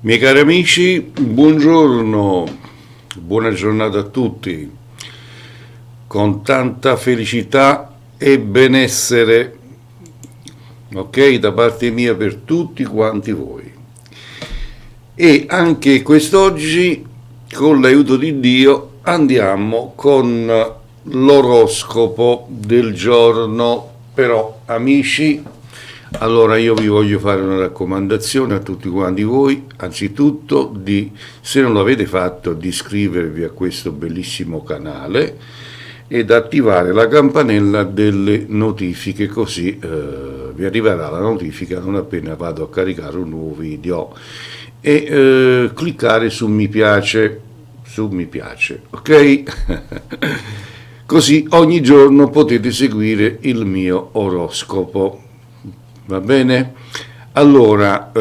Miei cari amici, buongiorno, buona giornata a tutti, con tanta felicità e benessere, ok, da parte mia per tutti quanti voi. E anche quest'oggi, con l'aiuto di Dio, andiamo con l'oroscopo del giorno. Però, amici, allora io vi voglio fare una raccomandazione a tutti quanti voi, anzitutto se non l'avete fatto, di iscrivervi a questo bellissimo canale ed attivare la campanella delle notifiche, così vi arriverà la notifica non appena vado a caricare un nuovo video, e cliccare su mi piace, ok? Così ogni giorno potete seguire il mio oroscopo. Va bene? Allora,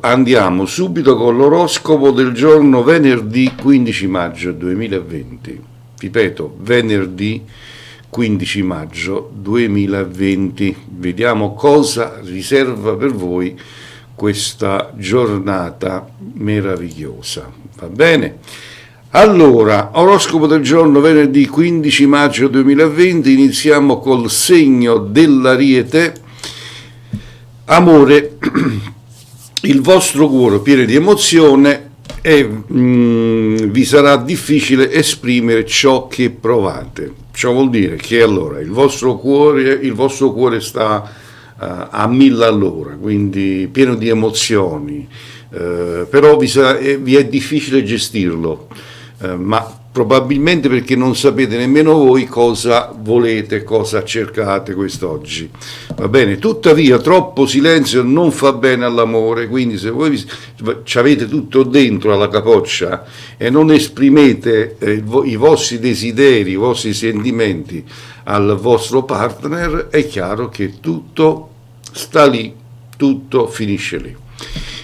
andiamo subito con l'oroscopo del giorno venerdì 15 maggio 2020. Ripeto, venerdì 15 maggio 2020. Vediamo cosa riserva per voi questa giornata meravigliosa. Va bene? Allora, oroscopo del giorno venerdì 15 maggio 2020. Iniziamo col segno dell'Ariete. Amore, il vostro cuore pieno di emozione e vi sarà difficile esprimere ciò che provate. Ciò vuol dire che allora il vostro cuore sta a 1000 all'ora, quindi pieno di emozioni, però vi è difficile gestirlo, ma probabilmente perché non sapete nemmeno voi cosa volete, cosa cercate quest'oggi. Va bene? Tuttavia, troppo silenzio non fa bene all'amore, quindi se voi ci avete tutto dentro alla capoccia e non esprimete i vostri desideri, i vostri sentimenti al vostro partner, è chiaro che tutto sta lì, tutto finisce lì.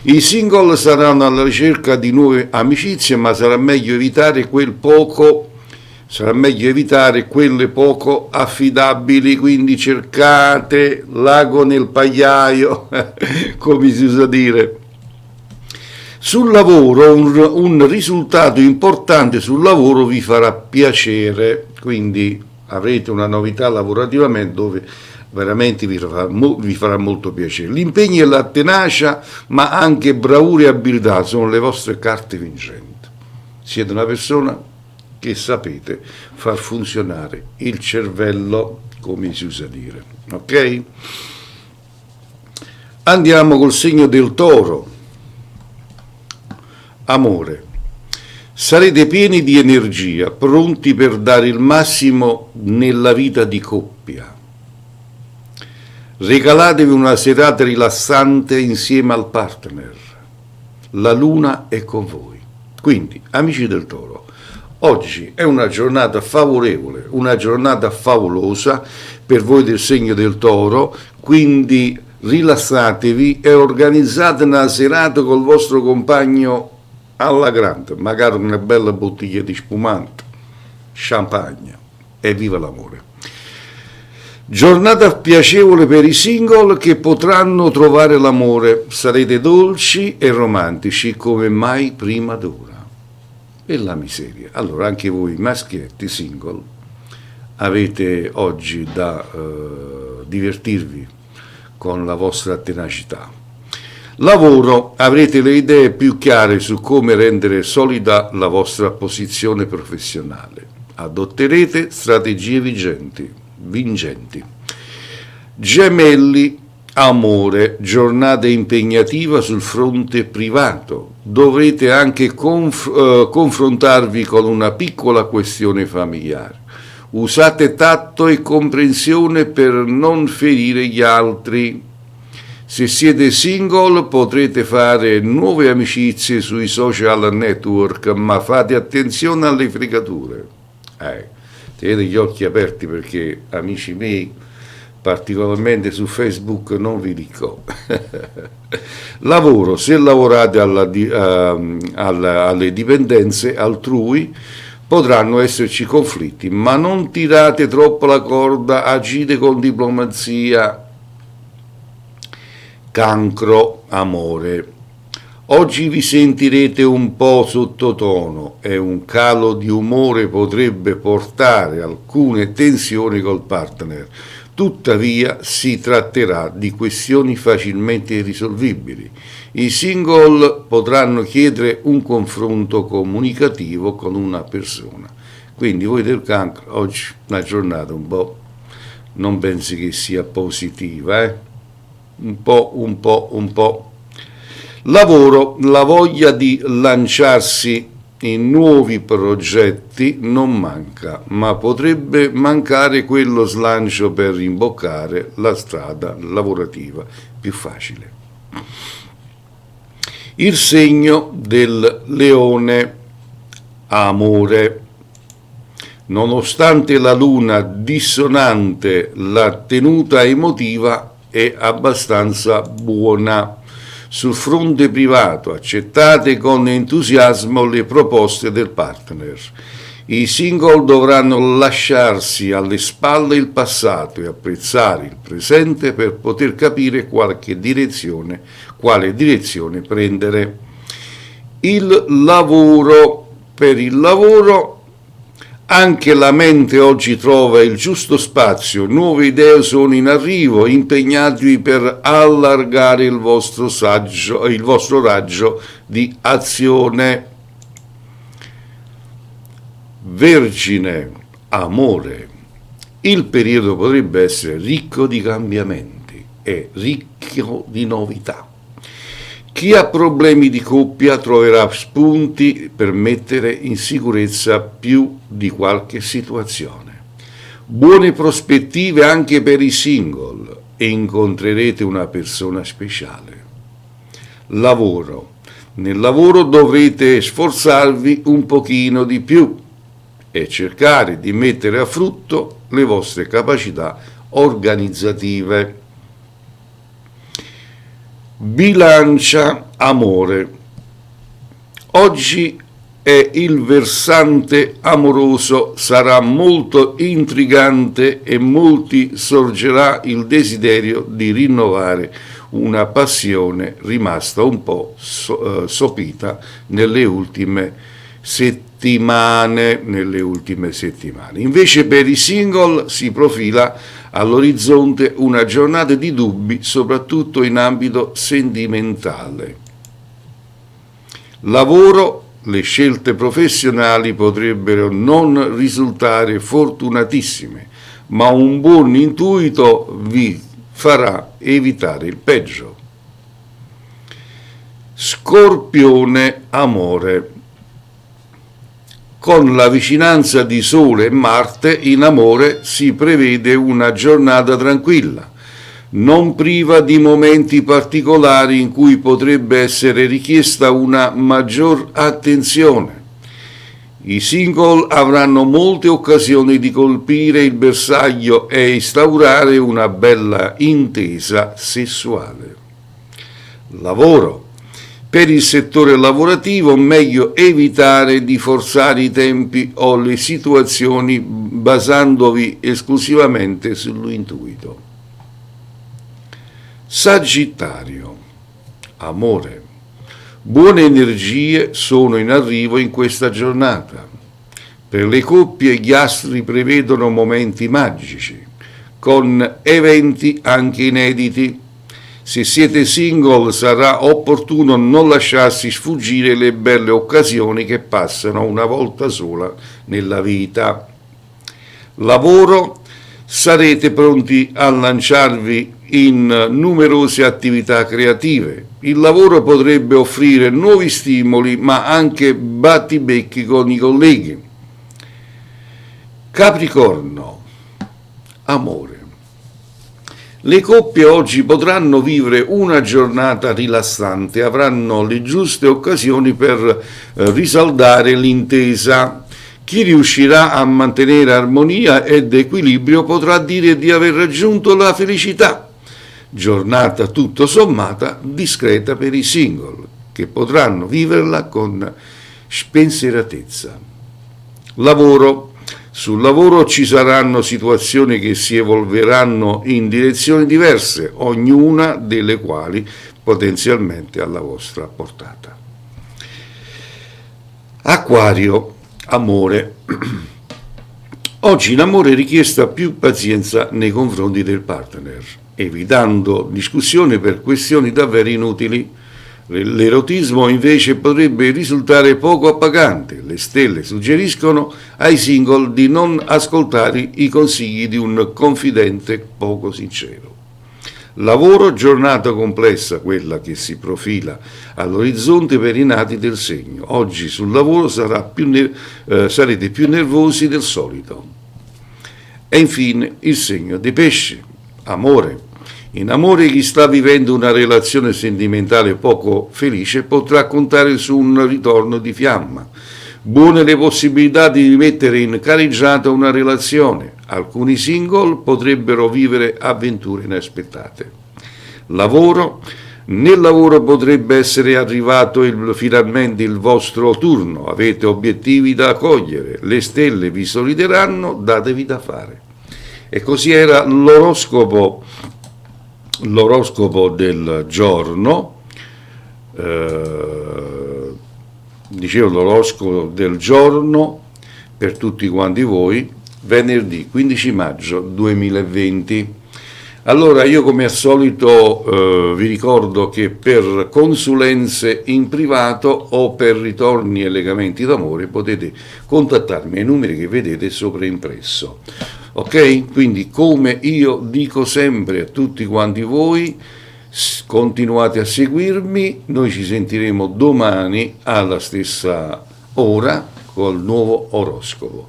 I single saranno alla ricerca di nuove amicizie, ma sarà meglio evitare quelle poco affidabili, quindi cercate l'ago nel pagliaio, come si usa dire. Sul lavoro, un risultato importante sul lavoro vi farà piacere, quindi avrete una novità lavorativamente dove veramente vi farà molto piacere. L'impegno e la tenacia, ma anche bravura e abilità sono le vostre carte vincenti. Siete una persona che sapete far funzionare il cervello, come si usa dire. Ok? Andiamo col segno del Toro. Amore. Sarete pieni di energia, pronti per dare il massimo nella vita di coppia. Regalatevi una serata rilassante insieme al partner. La luna è con voi. Quindi, amici del Toro, oggi è una giornata favorevole, una giornata favolosa per voi del segno del Toro, quindi rilassatevi e organizzate una serata col vostro compagno alla grande, magari una bella bottiglia di spumante, champagne, e viva l'amore. Giornata piacevole per i single che potranno trovare l'amore, sarete dolci e romantici come mai prima d'ora. E la miseria. Allora anche voi maschietti single avete oggi da divertirvi con la vostra tenacità. Lavoro, avrete le idee più chiare su come rendere solida la vostra posizione professionale. Adotterete strategie vincenti. Gemelli, amore, giornata impegnativa sul fronte privato. Dovrete anche confrontarvi con una piccola questione familiare. Usate tatto e comprensione per non ferire gli altri. Se siete single potrete fare nuove amicizie sui social network, ma fate attenzione alle fregature. Tenete gli occhi aperti perché, amici miei, particolarmente su Facebook non vi dico. Lavoro, se lavorate alle dipendenze altrui potranno esserci conflitti, ma non tirate troppo la corda, agite con diplomazia. Cancro, amore. Oggi vi sentirete un po' sottotono e un calo di umore potrebbe portare alcune tensioni col partner. Tuttavia si tratterà di questioni facilmente risolvibili. I single potranno chiedere un confronto comunicativo con una persona. Quindi voi del Cancro, oggi una giornata un po', non pensi che sia positiva, Un po'. Lavoro, la voglia di lanciarsi in nuovi progetti non manca, ma potrebbe mancare quello slancio per imboccare la strada lavorativa più facile. Il segno del leone, amore. Nonostante la luna dissonante, la tenuta emotiva è abbastanza buona. Sul fronte privato accettate con entusiasmo le proposte del partner. I single dovranno lasciarsi alle spalle il passato e apprezzare il presente per poter capire quale direzione prendere. Il lavoro. Per il lavoro anche la mente oggi trova il giusto spazio, nuove idee sono in arrivo, impegnatevi per allargare il vostro raggio di azione. Vergine, amore. Il periodo potrebbe essere ricco di cambiamenti e ricco di novità. Chi ha problemi di coppia troverà spunti per mettere in sicurezza più di qualche situazione. Buone prospettive anche per i single e incontrerete una persona speciale. Lavoro. Nel lavoro dovrete sforzarvi un pochino di più e cercare di mettere a frutto le vostre capacità organizzative. Bilancia, amore. Oggi è il versante amoroso, sarà molto intrigante e molti sorgerà il desiderio di rinnovare una passione rimasta un po' sopita nelle ultime settimane. Invece per i single si profila all'orizzonte una giornata di dubbi, soprattutto in ambito sentimentale. Lavoro, le scelte professionali potrebbero non risultare fortunatissime, ma un buon intuito vi farà evitare il peggio. Scorpione, amore. Con la vicinanza di Sole e Marte in amore si prevede una giornata tranquilla, non priva di momenti particolari in cui potrebbe essere richiesta una maggior attenzione. I single avranno molte occasioni di colpire il bersaglio e instaurare una bella intesa sessuale. Lavoro. Per il settore lavorativo meglio evitare di forzare i tempi o le situazioni basandovi esclusivamente sull'intuito. Sagittario, amore. Buone energie sono in arrivo in questa giornata. Per le coppie gli astri prevedono momenti magici, con eventi anche inediti. Se siete single sarà opportuno non lasciarsi sfuggire le belle occasioni che passano una volta sola nella vita. Lavoro, sarete pronti a lanciarvi in numerose attività creative. Il lavoro potrebbe offrire nuovi stimoli, ma anche battibecchi con i colleghi. Capricorno, amore. Le coppie oggi potranno vivere una giornata rilassante, avranno le giuste occasioni per risaldare l'intesa. Chi riuscirà a mantenere armonia ed equilibrio potrà dire di aver raggiunto la felicità. Giornata tutto sommata discreta per i single, che potranno viverla con spensieratezza. Lavoro. Sul lavoro ci saranno situazioni che si evolveranno in direzioni diverse, ognuna delle quali potenzialmente alla vostra portata. Acquario, amore. Oggi in amore è richiesta più pazienza nei confronti del partner, evitando discussioni per questioni davvero inutili. L'erotismo invece potrebbe risultare poco appagante. Le stelle suggeriscono ai single di non ascoltare i consigli di un confidente poco sincero. Lavoro, giornata complessa, quella che si profila all'orizzonte per i nati del segno. Oggi sul lavoro sarete più nervosi del solito. E infine il segno dei pesci, amore. In amore chi sta vivendo una relazione sentimentale poco felice potrà contare su un ritorno di fiamma. Buone le possibilità di rimettere in carreggiata una relazione. Alcuni single potrebbero vivere avventure inaspettate. Lavoro. Nel lavoro potrebbe essere arrivato finalmente il vostro turno. Avete obiettivi da cogliere. Le stelle vi sorrideranno, datevi da fare. E così era l'oroscopo del giorno. Dicevo l'oroscopo del giorno per tutti quanti voi, venerdì 15 maggio 2020. Allora io come al solito vi ricordo che per consulenze in privato o per ritorni e legamenti d'amore potete contattarmi ai numeri che vedete sopra impresso. Ok? Quindi come io dico sempre a tutti quanti voi, continuate a seguirmi, noi ci sentiremo domani alla stessa ora col nuovo oroscopo.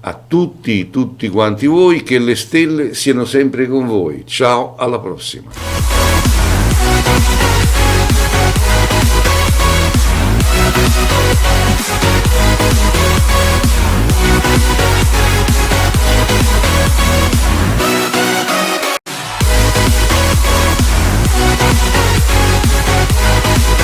A tutti quanti voi, che le stelle siano sempre con voi. Ciao, alla prossima.